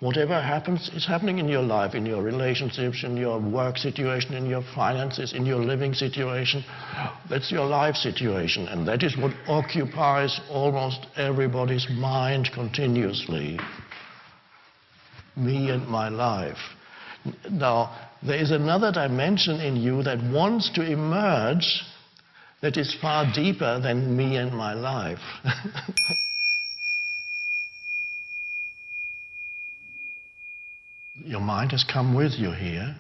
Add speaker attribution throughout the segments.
Speaker 1: Whatever happens is happening in your life, in your relationships, in your work situation, in your finances, in your living situation. That's your life situation, and that is what occupies almost everybody's mind continuously. Me and my life. Now, there is another dimension in you that wants to emerge that is far deeper than me and my life. Your mind has come with you here.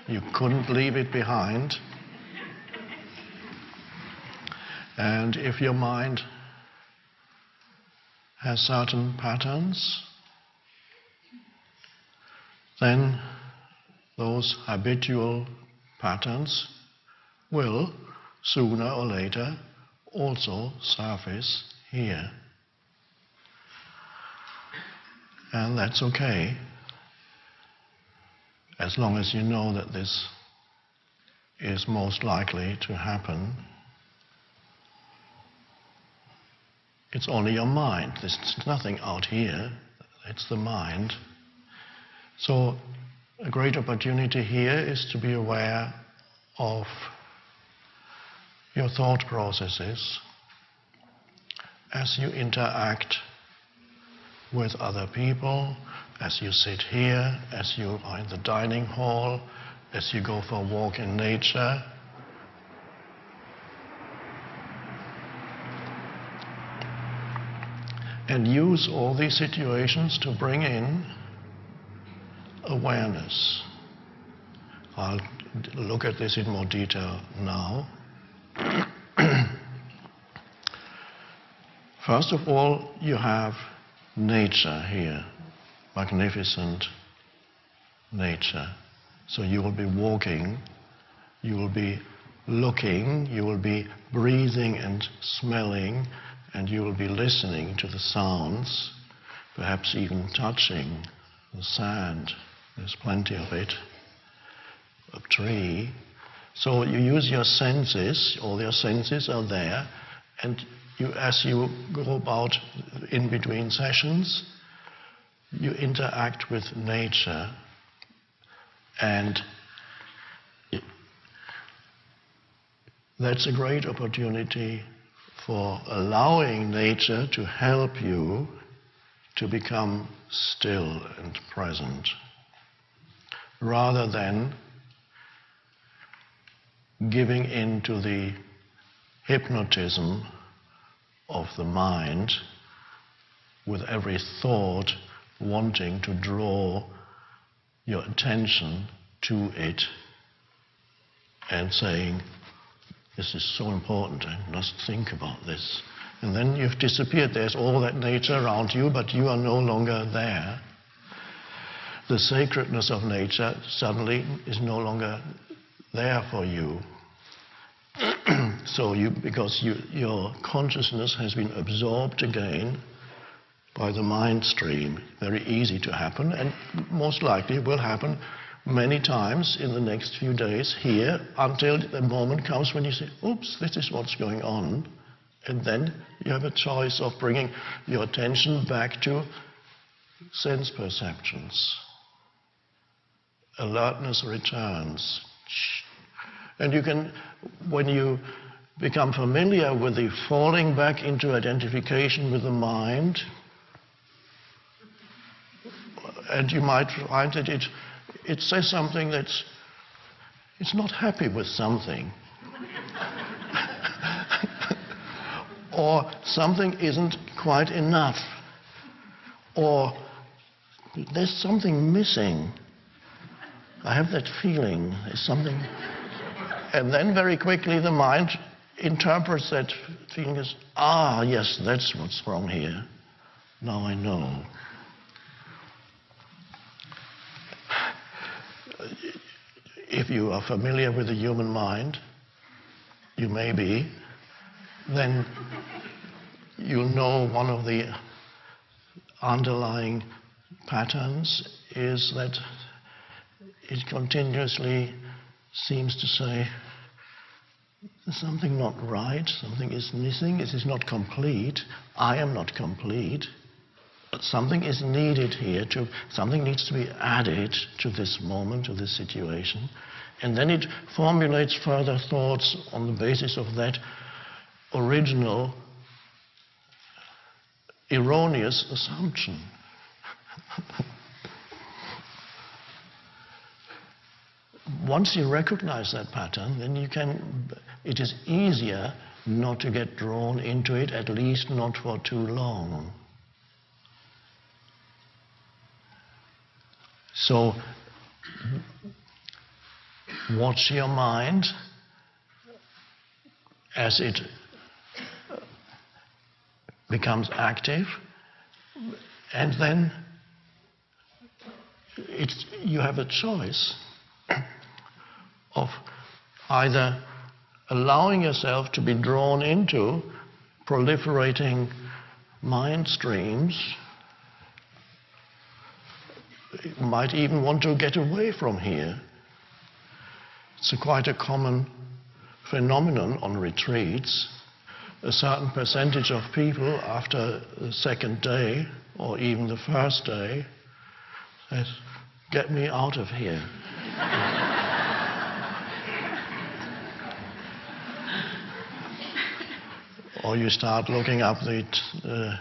Speaker 1: You couldn't leave it behind. And if your mind has certain patterns, then those habitual patterns will, sooner or later, also surface here. And that's okay, as long as you know that this is most likely to happen. It's only your mind. There's nothing out here. It's the mind. So a great opportunity here is to be aware of your thought processes as you interact with other people, as you sit here, as you are in the dining hall, as you go for a walk in nature. And use all these situations to bring in awareness. I'll look at this in more detail now. First of all, you have nature here, magnificent nature. So you will be walking, you will be looking, you will be breathing and smelling, and you will be listening to the sounds, perhaps even touching the sand. There's plenty of it, a tree. So you use your senses, all your senses are there, and as you go about in between sessions, you interact with nature, and that's a great opportunity for allowing nature to help you to become still and present, rather than giving in to the hypnotism of the mind, with every thought wanting to draw your attention to it and saying, this is so important, I must think about this. And then you've disappeared. There's all that nature around you, but you are no longer there. The sacredness of nature suddenly is no longer there for you. So because your consciousness has been absorbed again by the mind stream. Very easy to happen, and most likely will happen many times in the next few days here, until the moment comes when you say, oops, this is what's going on. And then you have a choice of bringing your attention back to sense perceptions. Alertness returns. And you can, when you become familiar with the falling back into identification with the mind, and you might find that it says something it's not happy with something. Or something isn't quite enough. Or there's something missing. I have that feeling, there's something. And then very quickly the mind interprets that feeling as, yes, that's what's wrong here. Now I know. If you are familiar with the human mind, you may be, then you'll know one of the underlying patterns is that it continuously seems to say, there's something not right, something is missing, it is not complete, I am not complete. something is needed here, something needs to be added to this moment, to this situation, and then it formulates further thoughts on the basis of that original erroneous assumption. Once you recognize that pattern, then it is easier not to get drawn into it, at least not for too long. So, watch your mind as it becomes active, and then you have a choice of either allowing yourself to be drawn into proliferating mind streams. You might even want to get away from here. It's quite a common phenomenon on retreats. A certain percentage of people after the second day or even the first day says, "Get me out of here." Or you start looking up the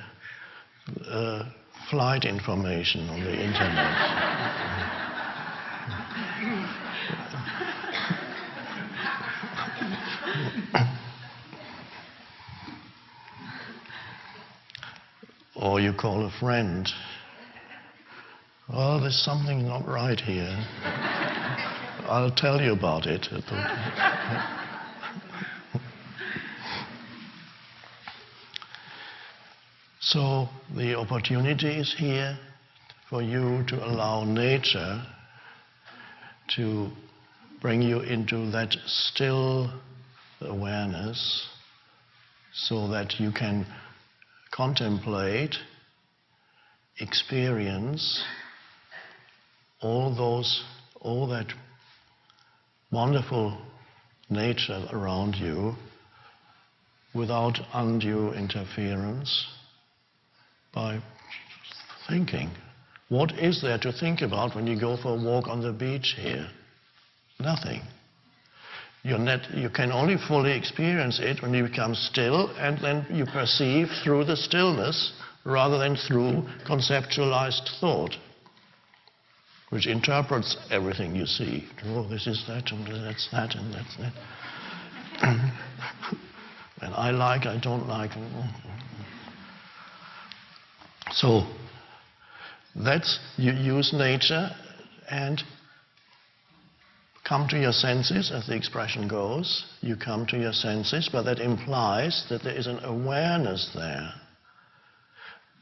Speaker 1: flight information on the internet. Or you call a friend. "Well, there's something not right here. I'll tell you about it." So the opportunity is here for you to allow nature to bring you into that still awareness so that you can contemplate, experience all that wonderful nature around you without undue interference, by thinking. What is there to think about when you go for a walk on the beach here? Nothing. You can only fully experience it when you become still, and then you perceive through the stillness rather than through conceptualized thought, which interprets everything you see. Oh, this is that, and that's that, and that's that. And I like, I don't like. So you use nature and come to your senses, as the expression goes. You come to your senses, but that implies that there is an awareness there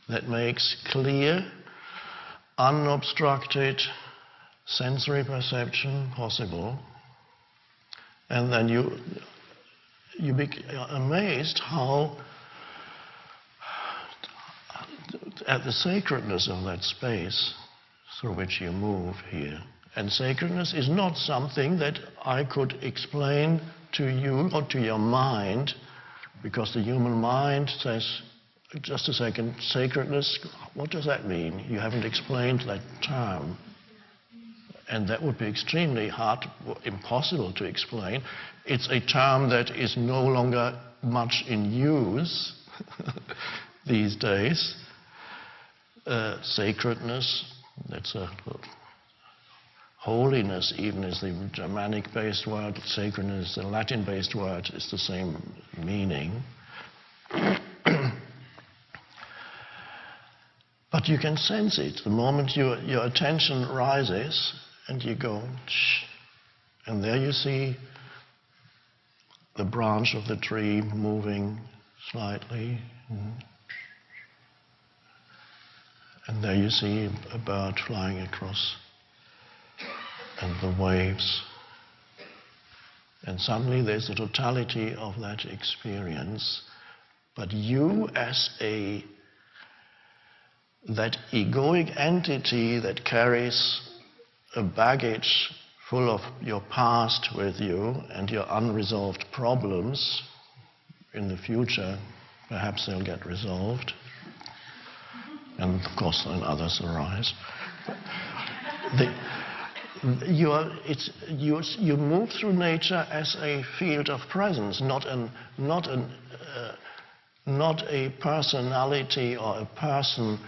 Speaker 1: that makes clear, unobstructed sensory perception possible. And then you be amazed at the sacredness of that space through which you move here. And sacredness is not something that I could explain to you or to your mind, because the human mind says, just a second, sacredness, what does that mean? You haven't explained that term. And that would be extremely hard, impossible to explain. It's a term that is no longer much in use these days. Sacredness, that's a holiness even is the Germanic-based word, sacredness, the Latin-based word, is the same meaning. But you can sense it. The moment your attention rises and you go, shh, and there you see the branch of the tree moving slightly. And there you see a bird flying across, and the waves. And suddenly there's the totality of that experience. But you as that egoic entity that carries a baggage full of your past with you and your unresolved problems, in the future perhaps they'll get resolved. and of course when others arise. You move through nature as a field of presence, not a personality or a person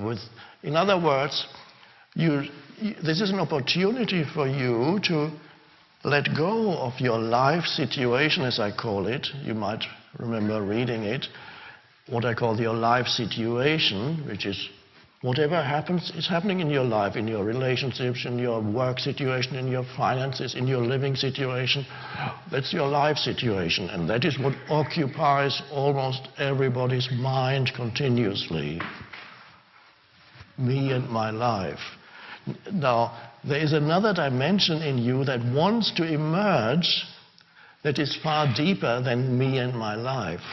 Speaker 1: with. In other words, this is an opportunity for you to let go of your life situation, as I call it. You might remember reading it, what I call your life situation, which is whatever happens is happening in your life, in your relationships, in your work situation, in your finances, in your living situation. That's your life situation, and that is what occupies almost everybody's mind continuously. Me and my life. Now, there is another dimension in you that wants to emerge that is far deeper than me and my life.